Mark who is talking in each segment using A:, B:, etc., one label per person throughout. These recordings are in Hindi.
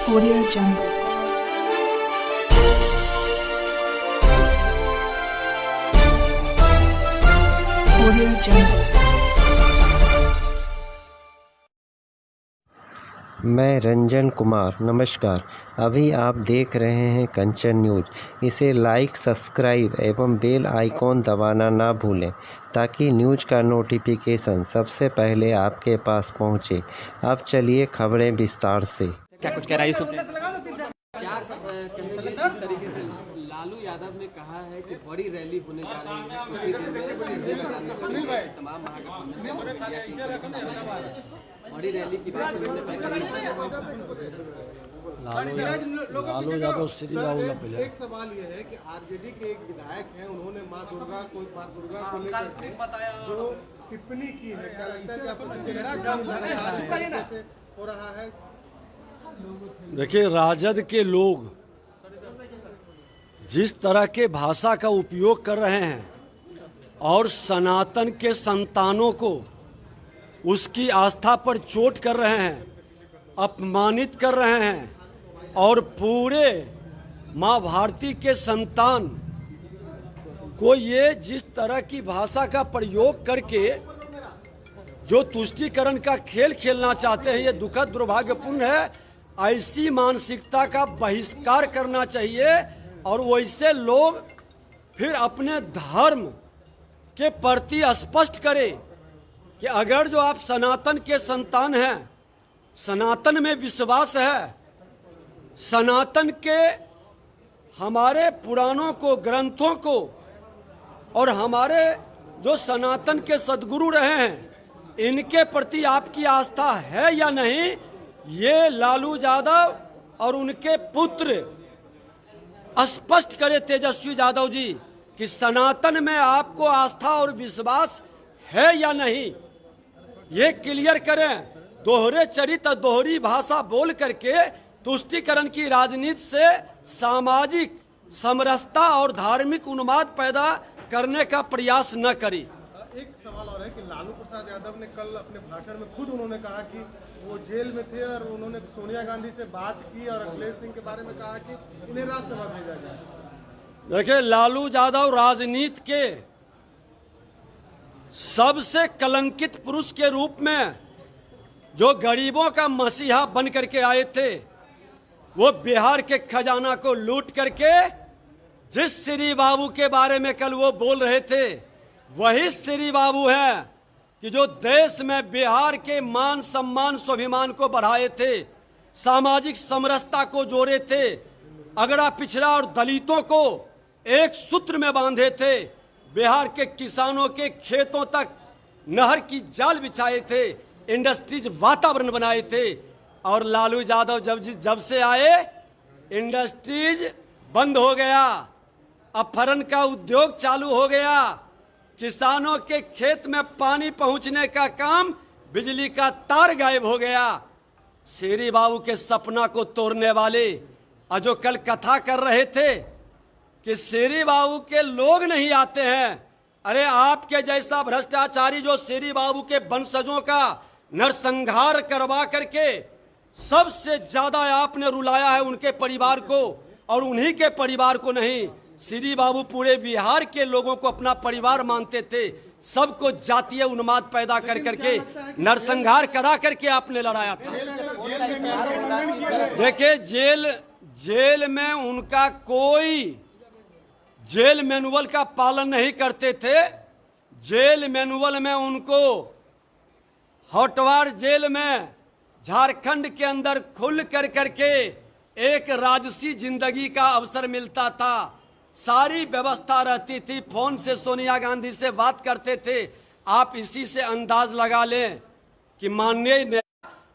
A: Audio Jungle. Audio Jungle.
B: मैं रंजन कुमार, नमस्कार। अभी आप देख रहे हैं कंचन न्यूज़। इसे लाइक, सब्सक्राइब एवं बेल आइकॉन दबाना ना भूलें ताकि न्यूज़ का नोटिफिकेशन सबसे पहले आपके पास पहुंचे। अब चलिए खबरें विस्तार से।
C: क्या कुछ कह रहा है यूसुफ ने? क्या तरीके से लालू यादव ने कहा है कि बड़ी रैली होने जा रही है कुछ ही दिन में तमाम महागठबंधन में बड़ी रैली की बात
D: लालू यादव श्री बाबू पहले
E: एक सवाल ये है कि आरजेडी के एक विधायक हैं, उन्होंने मां दुर्गा को लेकर जो टिप्पणी की है, क्या लगता है कि आपको हो रहा है?
D: देखिए, राजद के लोग जिस तरह के भाषा का उपयोग कर रहे हैं और सनातन के संतानों को उसकी आस्था पर चोट कर रहे हैं, अपमानित कर रहे हैं और पूरे माँ भारती के संतान को ये जिस तरह की भाषा का प्रयोग करके जो तुष्टीकरण का खेल खेलना चाहते हैं, ये दुखद दुर्भाग्यपूर्ण है। ऐसी मानसिकता का बहिष्कार करना चाहिए और वैसे लोग फिर अपने धर्म के प्रति स्पष्ट करें कि अगर जो आप सनातन के संतान हैं, सनातन में विश्वास है, सनातन के हमारे पुराणों को, ग्रंथों को और हमारे जो सनातन के सद्गुरु रहे हैं, इनके प्रति आपकी आस्था है या नहीं, ये लालू यादव और उनके पुत्र स्पष्ट करे, तेजस्वी यादव जी, कि सनातन में आपको आस्था और विश्वास है या नहीं, ये क्लियर करें। दोहरे चरित्र, दोहरी भाषा बोल करके तुष्टीकरण की राजनीति से सामाजिक समरसता और धार्मिक उन्माद पैदा करने का प्रयास न करें।
E: एक सवाल और है कि लालू प्रसाद यादव ने कल अपने भाषण में खुद उन्होंने कहा कि वो जेल में थे और उन्होंने सोनिया गांधी से बात की और अखिलेश सिंह के बारे में कहा कि इन्हें राज्यसभा भेजा जाए।
D: देखिए, लालू यादव राजनीति के सबसे कलंकित पुरुष के रूप में जो गरीबों का मसीहा बन करके आए थे, वो बिहार के खजाना को लूट करके जिस श्री बाबू के बारे में कल वो बोल रहे थे, वही श्री बाबू है कि जो देश में बिहार के मान सम्मान स्वाभिमान को बढ़ाए थे, सामाजिक समरसता को जोड़े थे, अगड़ा पिछड़ा और दलितों को एक सूत्र में बांधे थे, बिहार के किसानों के खेतों तक नहर की जाल बिछाए थे, इंडस्ट्रीज वातावरण बनाए थे। और लालू यादव जब से आए, इंडस्ट्रीज बंद हो गया, अपहरण का उद्योग चालू हो गया, किसानों के खेत में पानी पहुंचने का काम, बिजली का तार गायब हो गया। शेरी बाबू के सपना को तोड़ने वाले जो कल कथा कर रहे थे कि शेरी बाबू के लोग नहीं आते हैं, अरे आपके जैसा भ्रष्टाचारी जो शेरी बाबू के वंशजों का नरसंहार करवा करके सबसे ज्यादा आपने रुलाया है उनके परिवार को, और उन्हीं के परिवार को नहीं, श्री बाबू पूरे बिहार के लोगों को अपना परिवार मानते थे, सबको जातीय उन्माद पैदा कर करके नरसंहार करा करके आपने लड़ाया था। देखिए, जेल में उनका कोई जेल मैनुअल का पालन नहीं करते थे। जेल मैनुअल में उनको होटवार जेल में झारखंड के अंदर खुल कर करके एक राजसी जिंदगी का अवसर मिलता था, सारी व्यवस्था रहती थी, फोन से सोनिया गांधी से बात करते थे। आप इसी से अंदाज लगा लें कि माननीय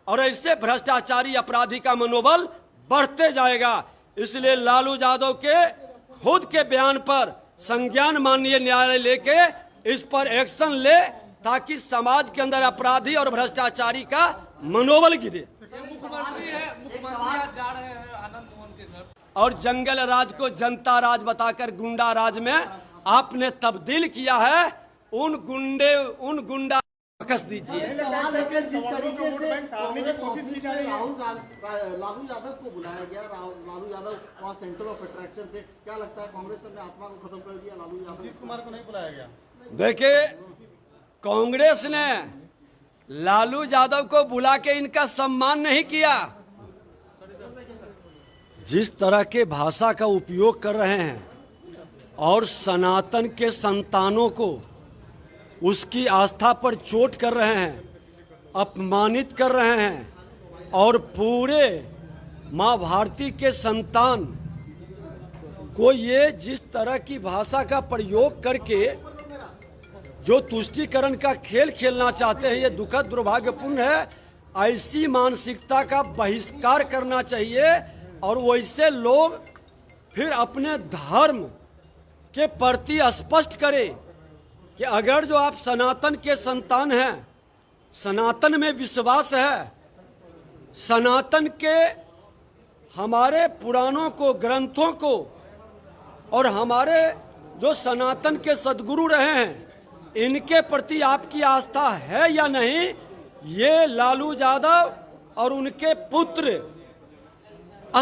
D: और ऐसे भ्रष्टाचारी अपराधी का मनोबल बढ़ते जाएगा। इसलिए लालू यादव के खुद के बयान पर संज्ञान माननीय न्यायालय लेके इस पर एक्शन ले, ताकि समाज के अंदर अपराधी और भ्रष्टाचारी का मनोबल गिरे।
C: मुख्यमंत्री आज जा रहे हैं आनंद मोहन के घर,
D: और जंगल राज को जनता राज बताकर गुंडा राज में आपने तब्दील किया है। उन गुंडा बखस दीजिए।
F: सवाल है कि जिस तरीके से
E: साधने की कोशिश की जा रही है।
F: लालू यादव को बुलाया गया, लालू यादव वहाँ सेंटर ऑफ अट्रैक्शन थे, क्या लगता है कांग्रेस ने आत्मा को खत्म कर दिया? लालू यादव
E: नीतीश कुमार को नहीं बुलाया गया।
D: देखिए, कांग्रेस ने लालू यादव को बुला के इनका सम्मान नहीं किया। जिस तरह के भाषा का उपयोग कर रहे हैं और सनातन के संतानों को उसकी आस्था पर चोट कर रहे हैं, अपमानित कर रहे हैं और पूरे माँ भारती के संतान को ये जिस तरह की भाषा का प्रयोग करके जो तुष्टीकरण का खेल खेलना चाहते हैं, ये दुखद दुर्भाग्यपूर्ण है। ऐसी मानसिकता का बहिष्कार करना चाहिए और वैसे लोग फिर अपने धर्म के प्रति स्पष्ट करें कि अगर जो आप सनातन के संतान हैं, सनातन में विश्वास है, सनातन के हमारे पुराणों को, ग्रंथों को और हमारे जो सनातन के सद्गुरु रहे हैं, इनके प्रति आपकी आस्था है या नहीं, ये लालू यादव और उनके पुत्र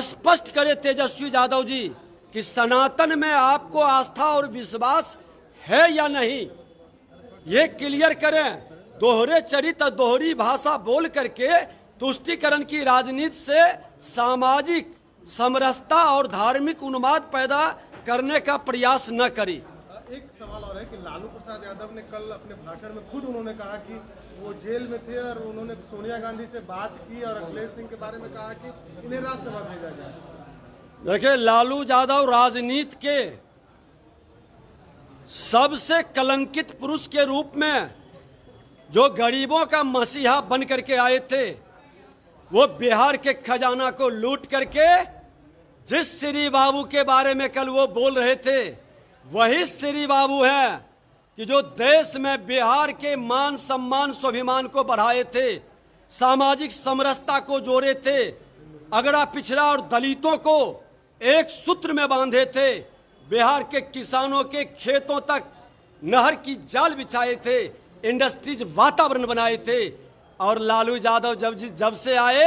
D: स्पष्ट करे, तेजस्वी यादव जी, कि सनातन में आपको आस्था और विश्वास है या नहीं, ये क्लियर करें। दोहरे चरित्र, दोहरी भाषा बोल करके तुष्टीकरण की राजनीति से सामाजिक समरसता और धार्मिक उन्माद पैदा करने का प्रयास न करें।
E: एक सवाल और है कि लालू प्रसाद यादव ने कल अपने भाषण में खुद उन्होंने कहा कि वो जेल में थे और उन्होंने सोनिया गांधी से बात की और अखिलेश सिंह के बारे में कहा कि इन्हें राज्यसभा भेजा जाए।
D: देखिए, लालू यादव राजनीति के सबसे कलंकित पुरुष के रूप में जो गरीबों का मसीहा बन करके आए थे, वो बिहार के खजाना को लूट करके जिस श्री बाबू के बारे में कल वो बोल रहे थे, वही श्री बाबू है कि जो देश में बिहार के मान सम्मान स्वाभिमान को बढ़ाए थे, सामाजिक समरसता को जोड़े थे, अगड़ा पिछड़ा और दलितों को एक सूत्र में बांधे थे, बिहार के किसानों के खेतों तक नहर की जाल बिछाए थे, इंडस्ट्रीज वातावरण बनाए थे। और लालू यादव जब से आए,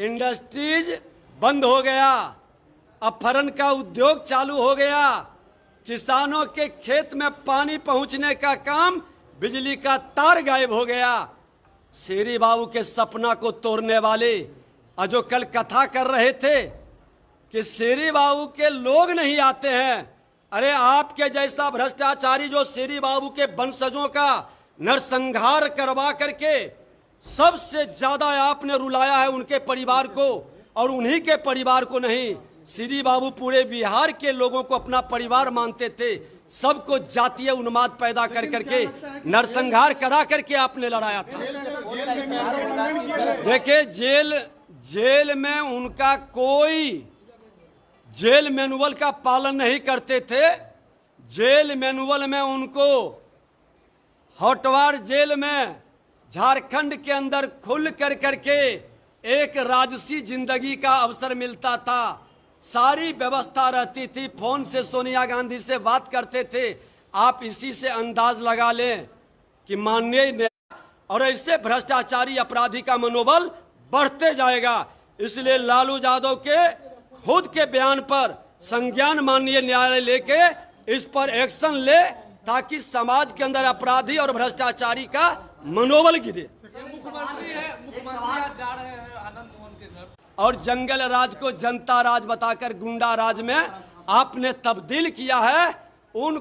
D: इंडस्ट्रीज बंद हो गया, अपहरण का उद्योग चालू हो गया, किसानों के खेत में पानी पहुंचने का काम, बिजली का तार गायब हो गया। शेरी बाबू के सपना को तोड़ने वाले जो कल कथा कर रहे थे कि शेरी बाबू के लोग नहीं आते हैं, अरे आपके जैसा भ्रष्टाचारी जो शेरी बाबू के वंशजों का नरसंहार करवा करके सबसे ज्यादा आपने रुलाया है उनके परिवार को, और उन्हीं के परिवार को नहीं, श्री बाबू पूरे बिहार के लोगों को अपना परिवार मानते थे, सबको जातीय उन्माद पैदा कर करके नरसंहार करा करके आपने लड़ाया था। देखिए, जेल में उनका कोई जेल मैनुअल का पालन नहीं करते थे। जेल मैनुअल में उनको हॉटवार जेल में झारखंड के अंदर खुल कर करके एक राजसी जिंदगी का अवसर मिलता था, सारी व्यवस्था रहती थी, फोन से सोनिया गांधी से बात करते थे। आप इसी से अंदाज लगा लें कि माननीय और ऐसे भ्रष्टाचारी अपराधी का मनोबल बढ़ते जाएगा। इसलिए लालू यादव के खुद के बयान पर संज्ञान माननीय न्यायालय लेके इस पर एक्शन ले, ताकि समाज के अंदर अपराधी और भ्रष्टाचारी का मनोबल गिरे।
C: मुख्यमंत्री आज जा रहे हैं आनंद मोहन के घर,
D: और जंगल राज को जनता राज बताकर गुंडा राज में आपने तब्दील किया है। उन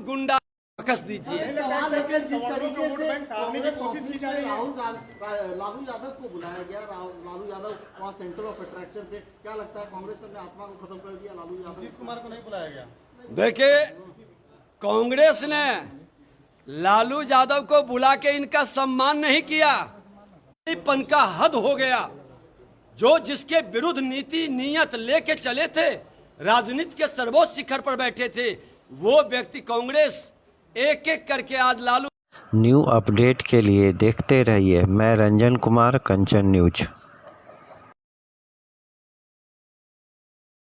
D: गुंडा कस दीजिए।
F: सवाल है कि जिस तरीके से कांग्रेस ऑफिस की जा रही है, लालू यादव को बुलाया गया, लालू यादव वहाँ सेंटर ऑफ अट्रैक्शन थे, क्या लगता है कांग्रेस ने आत्मा को खत्म कर दिया? लालू यादव,
E: नीतीश कुमार को नहीं बुलाया गया।
D: देखिए, कांग्रेस ने लालू यादव को बुला के इनका सम्मान नहीं किया। पन का हद हो गया। जो जिसके विरुद्ध नीति नियत लेके चले थे, राजनीति के सर्वोच्च शिखर पर बैठे थे, वो व्यक्ति कांग्रेस एक एक करके आज लालू।
B: न्यू अपडेट के लिए देखते रहिए मैं रंजन कुमार, कंचन न्यूज।